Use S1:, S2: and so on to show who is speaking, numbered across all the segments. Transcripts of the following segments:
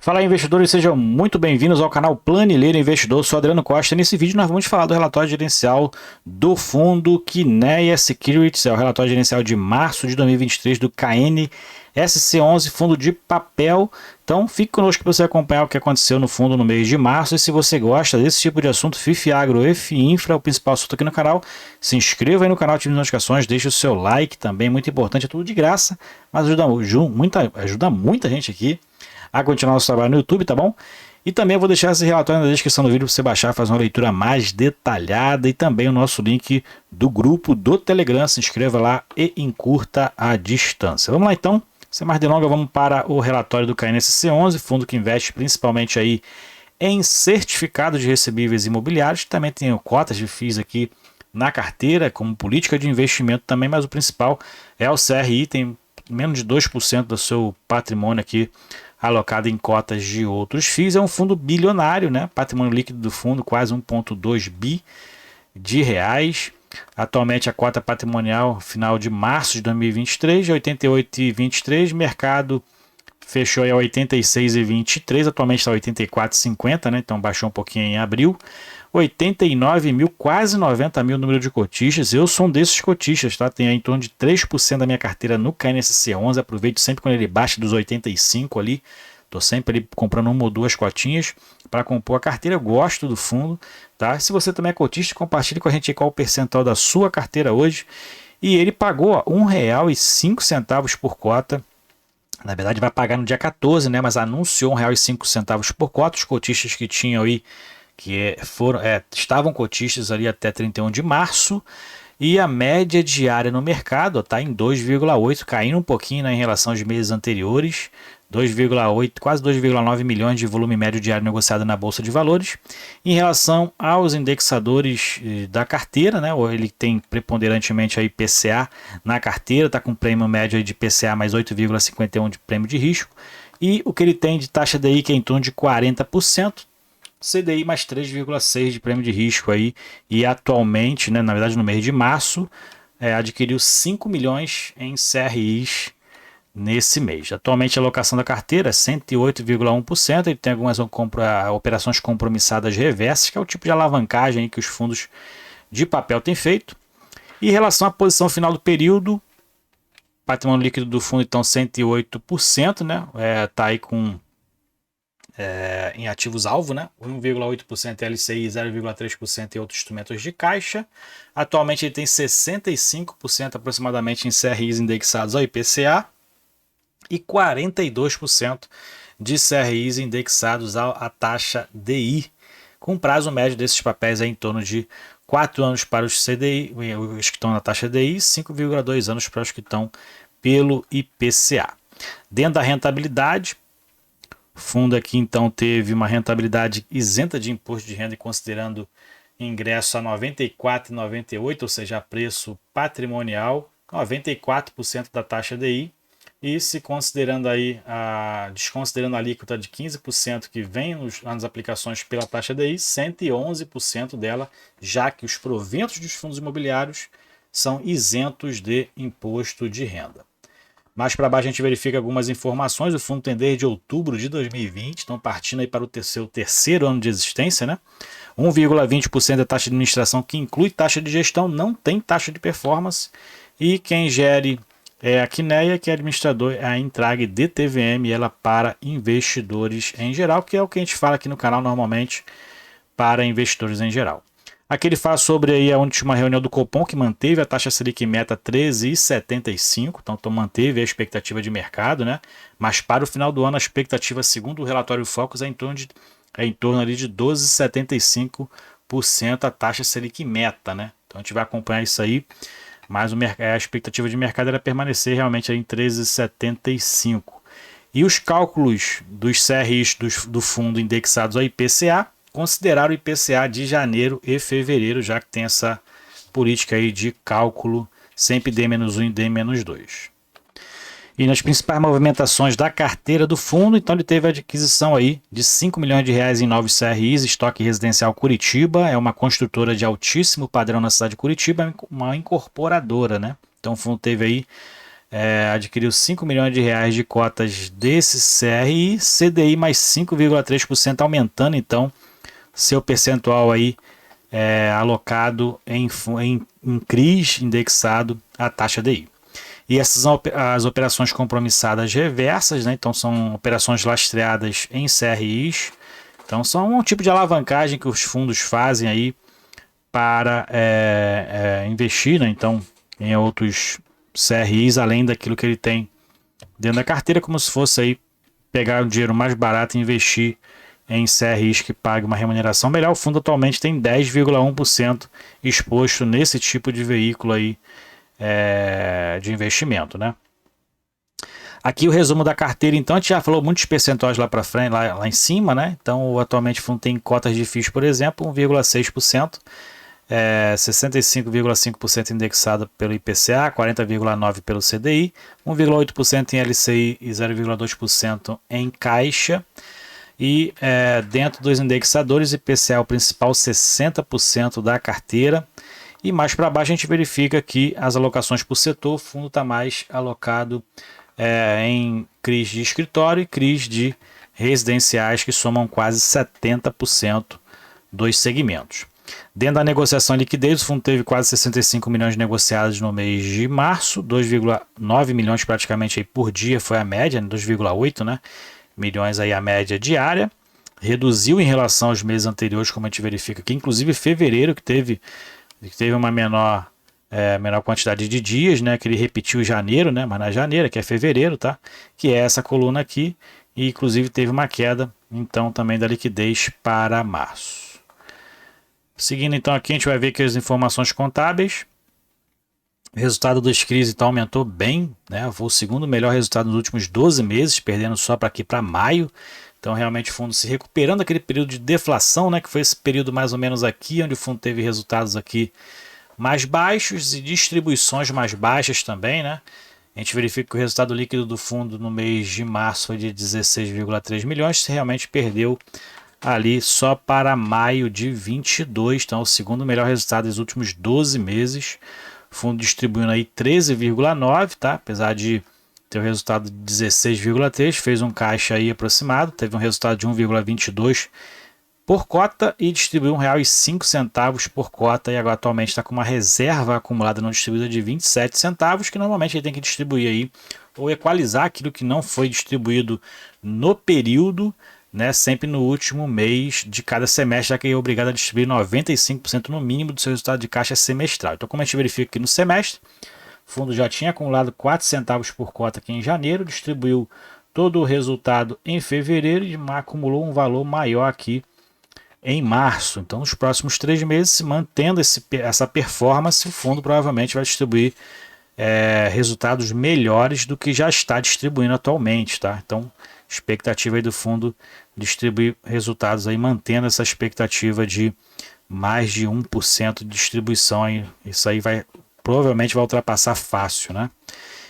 S1: Fala aí, investidores, sejam muito bem-vindos ao canal Planilheiro Investidor. Eu sou Adriano Costa e nesse vídeo nós vamos falar do relatório gerencial do fundo Kinea Securities, é o relatório gerencial de março de 2023 do KNSC11, fundo de papel. Então fique conosco para você acompanhar o que aconteceu no fundo no mês de março, e se você gosta desse tipo de assunto, FIF Agro e FIINFRA, o principal assunto aqui no canal, se inscreva aí no canal, ative as notificações, deixe o seu like também, muito importante, é tudo de graça, mas ajuda muita gente aqui a continuar nosso trabalho no YouTube, tá bom? E também eu vou deixar esse relatório na descrição do vídeo para você baixar, fazer uma leitura mais detalhada, e também o nosso link do grupo do Telegram. Se inscreva lá e encurta a distância. Vamos lá então, sem mais delongas, vamos para o relatório do KNSC11, fundo que investe principalmente aí em certificados de recebíveis imobiliários. Também tem cotas de FIIs aqui na carteira, como política de investimento também, mas o principal é o CRI, tem menos de 2% do seu patrimônio aqui alocado em cotas de outros FIIs. É um fundo bilionário, né? Patrimônio líquido do fundo quase 1,2 bi de reais. Atualmente a cota patrimonial final de março de 2023 de 88,23, mercado fechou aí a 86,23, atualmente está 84,50, né? Então baixou um pouquinho em abril. 89 mil, quase 90 mil número de cotistas. Eu sou um desses cotistas, tá? Tem aí em torno de 3% da minha carteira no KNSC11. Aproveito sempre quando ele baixa dos 85 ali. Tô sempre ali comprando uma ou duas cotinhas para compor a carteira. Eu gosto do fundo, tá? Se você também é cotista, compartilhe com a gente qual o percentual da sua carteira hoje. E ele pagou R$ 1,05 por cota. Na verdade vai pagar no dia 14, né? Mas anunciou R$ 1,05 por cota. Os cotistas que tinham aí estavam cotistas ali até 31 de março, e a média diária no mercado está em 2,8, caindo um pouquinho, né, em relação aos meses anteriores, 2,8, quase 2,9 milhões de volume médio diário negociado na Bolsa de Valores. Em relação aos indexadores da carteira, né, ele tem preponderantemente a IPCA na carteira, está com prêmio médio aí de IPCA mais 8,51 de prêmio de risco, e o que ele tem de taxa DI que é em torno de 40%, CDI mais 3,6 de prêmio de risco aí, e atualmente, né, na verdade no mês de março, adquiriu 5 milhões em CRIs nesse mês. Atualmente a alocação da carteira é 108,1%, ele tem algumas operações compromissadas reversas, que é o tipo de alavancagem que os fundos de papel têm feito. E em relação à posição final do período, patrimônio líquido do fundo então 108%, né, tá aí com em ativos-alvo, né? 1,8% LCI, 0,3% em outros instrumentos de caixa. Atualmente ele tem 65% aproximadamente em CRIs indexados ao IPCA e 42% de CRIs indexados à taxa DI, com prazo médio desses papéis em torno de 4 anos para os CDI, os que estão na taxa DI, e 5,2 anos para os que estão pelo IPCA. Dentro da rentabilidade, o fundo aqui então teve uma rentabilidade isenta de imposto de renda, considerando ingresso a 94,98, ou seja, a preço patrimonial, 94% da taxa DI, e se considerando aí desconsiderando a alíquota de 15% que vem nas aplicações pela taxa DI, 111% dela, já que os proventos dos fundos imobiliários são isentos de imposto de renda. Mais para baixo a gente verifica algumas informações. O fundo tem desde outubro de 2020, estão partindo aí para o seu terceiro ano de existência, né? 1,20% da taxa de administração, que inclui taxa de gestão, não tem taxa de performance. E quem gere é a Kinea, que é administrador, é a Intrag DTVM, ela para investidores em geral, que é o que a gente fala aqui no canal normalmente para investidores em geral. Aqui ele fala sobre aí a última reunião do Copom, que manteve a taxa Selic meta 13,75, então manteve a expectativa de mercado, né? Mas para o final do ano a expectativa, segundo o relatório Focus, é em torno ali de 12,75% a taxa Selic meta, né? Então a gente vai acompanhar isso aí, mas a expectativa de mercado era permanecer realmente aí em 13,75. E os cálculos dos CRIs do fundo indexados ao IPCA considerar o IPCA de janeiro e fevereiro, já que tem essa política aí de cálculo sempre D-1 e D-2. E nas principais movimentações da carteira do fundo, então ele teve a adquisição aí de 5 milhões de reais em novos CRIs, estoque residencial Curitiba, é uma construtora de altíssimo padrão na cidade de Curitiba, uma incorporadora, né? Então o fundo teve aí adquiriu 5 milhões de reais de cotas desse CRI, CDI mais 5,3%, aumentando então seu percentual aí alocado em CRIs indexado à taxa DI. E essas as operações compromissadas reversas, né? Então são operações lastreadas em CRIs. Então são um tipo de alavancagem que os fundos fazem aí para investir, né? Então em outros CRIs, além daquilo que ele tem dentro da carteira, como se fosse aí pegar o dinheiro mais barato e investir em CRIs que pague uma remuneração melhor. O fundo atualmente tem 10,1% exposto nesse tipo de veículo aí de investimento, né? Aqui o resumo da carteira, então, a gente já falou muitos percentuais lá para frente, lá em cima, né? Então, atualmente o fundo tem cotas de FIIs, por exemplo, 1,6%, 65,5% indexado pelo IPCA, 40,9% pelo CDI, 1,8% em LCI e 0,2% em Caixa. E dentro dos indexadores, IPCA é o principal, 60% da carteira. E mais para baixo a gente verifica que as alocações por setor, o fundo está mais alocado em CRIs de escritório e CRIs de residenciais, que somam quase 70% dos segmentos. Dentro da negociação e liquidez, o fundo teve quase 65 milhões negociados no mês de março, 2,9 milhões praticamente aí por dia foi a média, 2,8, né, milhões aí a média diária. Reduziu em relação aos meses anteriores, como a gente verifica aqui, inclusive fevereiro, que teve uma menor quantidade de dias, né? Que ele repetiu janeiro, né? Mas na janeiro, que é fevereiro, tá? Que é essa coluna aqui. E inclusive teve uma queda, então, também da liquidez para março. Seguindo então aqui, a gente vai ver que as informações contábeis. O resultado dos CRIs então aumentou bem, né? Foi o segundo melhor resultado nos últimos 12 meses, perdendo só para aqui para maio. Então, realmente, o fundo se recuperando daquele período de deflação, né? Que foi esse período mais ou menos aqui, onde o fundo teve resultados aqui mais baixos e distribuições mais baixas também, né? A gente verifica que o resultado líquido do fundo no mês de março foi de 16,3 milhões, se realmente perdeu ali só para maio de 22, então é o segundo melhor resultado dos últimos 12 meses. O fundo distribuindo aí 13,9, tá? Apesar de ter o resultado de 16,3, fez um caixa aí aproximado, teve um resultado de 1,22 por cota e distribuiu R$ 1,05 por cota, e agora atualmente está com uma reserva acumulada não distribuída de 27 centavos, que normalmente ele tem que distribuir aí, ou equalizar aquilo que não foi distribuído no período, né, sempre no último mês de cada semestre, já que é obrigado a distribuir 95% no mínimo do seu resultado de caixa semestral. Então, como a gente verifica aqui no semestre, o fundo já tinha acumulado 4 centavos por cota aqui em janeiro, distribuiu todo o resultado em fevereiro e acumulou um valor maior aqui em março. Então, nos próximos 3 meses, mantendo essa performance, o fundo provavelmente vai distribuir resultados melhores do que já está distribuindo atualmente, tá? Então, expectativa aí do fundo distribuir resultados aí, mantendo essa expectativa de mais de 1% de distribuição aí. Isso aí provavelmente vai ultrapassar fácil, né?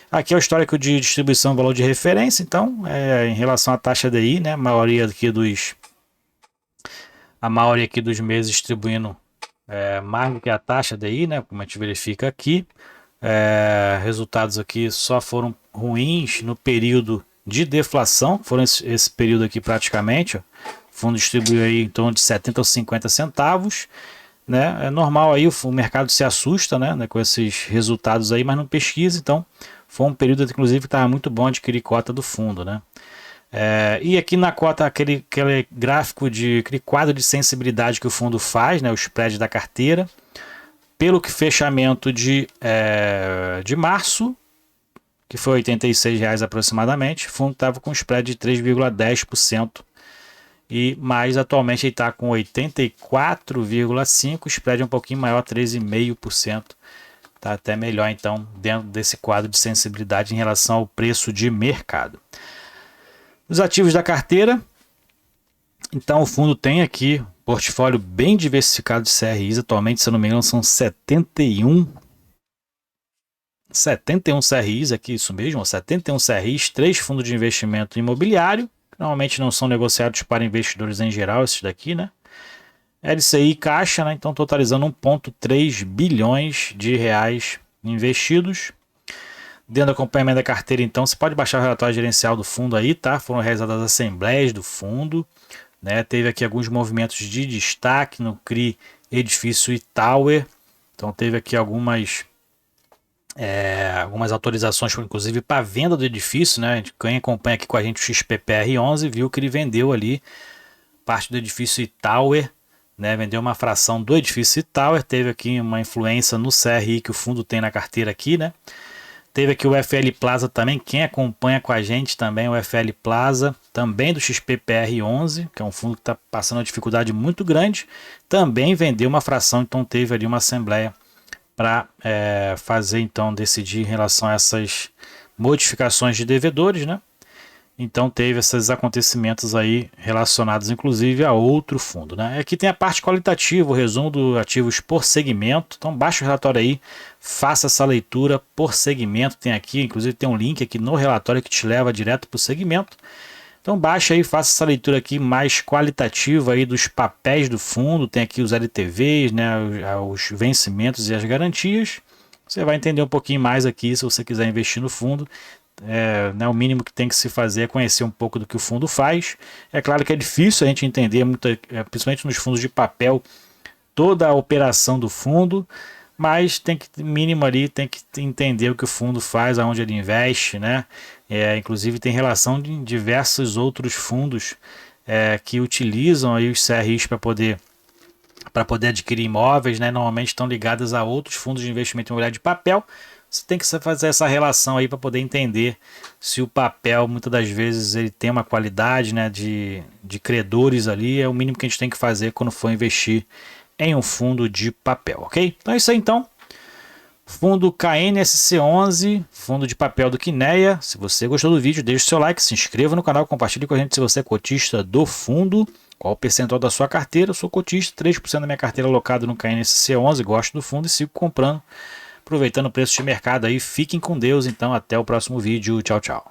S1: Aqui é o histórico de distribuição, valor de referência, então, em relação à taxa DI, né? A maioria aqui dos meses distribuindo mais do que a taxa DI, né? Como a gente verifica aqui. Resultados aqui só foram ruins no período de deflação, foram esse período aqui praticamente. Ó. O fundo distribuiu aí em torno de 70 ou 50 centavos. Né? É normal aí, o mercado se assusta, né, com esses resultados aí, mas não pesquisa. Então foi um período inclusive que estava muito bom adquirir cota do fundo, né? E aqui na cota, aquele gráfico aquele quadro de sensibilidade que o fundo faz, né, o spread da carteira, pelo que fechamento de março, que foi R$ 86 aproximadamente, o fundo estava com spread de 3,10%, mas atualmente ele está com 84,5%, o spread é um pouquinho maior, 13,5%. Está até melhor então dentro desse quadro de sensibilidade em relação ao preço de mercado. Os ativos da carteira, então o fundo tem aqui um portfólio bem diversificado de CRIs, atualmente, se eu não me engano, são 71 CRIs aqui, isso mesmo, 71 CRIs, 3 fundos de investimento imobiliário, que normalmente não são negociados para investidores em geral, esses daqui, né? LCI e Caixa, né? Então totalizando 1,3 bilhões de reais investidos. Dentro do acompanhamento da carteira, então, você pode baixar o relatório gerencial do fundo aí, tá? Foram realizadas as assembleias do fundo, né? Teve aqui alguns movimentos de destaque no CRI Edifício e Tower. Então teve aqui algumas autorizações, inclusive para venda do edifício, né? Quem acompanha aqui com a gente o XPPR11 viu que ele vendeu ali parte do edifício e Tower, né? Vendeu uma fração do edifício e Tower. Teve aqui uma influência no CRI que o fundo tem na carteira aqui, né? Teve aqui o FL Plaza também, quem acompanha com a gente também, o FL Plaza, também do XPPR11, que é um fundo que está passando uma dificuldade muito grande, também vendeu uma fração, então teve ali uma assembleia para fazer, então, decidir em relação a essas modificações de devedores, né? Então teve esses acontecimentos aí relacionados inclusive a outro fundo, né? Aqui tem a parte qualitativa, o resumo dos ativos por segmento. Então baixa o relatório aí, faça essa leitura por segmento. Tem aqui, inclusive tem um link aqui no relatório que te leva direto para o segmento. Então baixa aí, faça essa leitura aqui mais qualitativa aí dos papéis do fundo. Tem aqui os LTVs, né, os vencimentos e as garantias. Você vai entender um pouquinho mais aqui se você quiser investir no fundo. Né, o mínimo que tem que se fazer é conhecer um pouco do que o fundo faz. É claro que é difícil a gente entender, principalmente nos fundos de papel, toda a operação do fundo, mas tem que, mínimo ali, tem que entender o que o fundo faz, aonde ele investe, né? Inclusive tem relação de diversos outros fundos que utilizam aí os CRIs para poder adquirir imóveis, né? Normalmente estão ligados a outros fundos de investimento imobiliário de papel. Você tem que fazer essa relação aí para poder entender se o papel, muitas das vezes, ele tem uma qualidade, né, de credores ali. É o mínimo que a gente tem que fazer quando for investir em um fundo de papel, ok? Então é isso aí, então. Fundo KNSC11, fundo de papel do Quineia. Se você gostou do vídeo, deixe o seu like, se inscreva no canal, compartilhe com a gente se você é cotista do fundo. Qual o percentual da sua carteira? Eu sou cotista, 3% da minha carteira alocado no KNSC11, gosto do fundo e sigo comprando. Aproveitando o preço de mercado aí, fiquem com Deus, então até o próximo vídeo, tchau, tchau.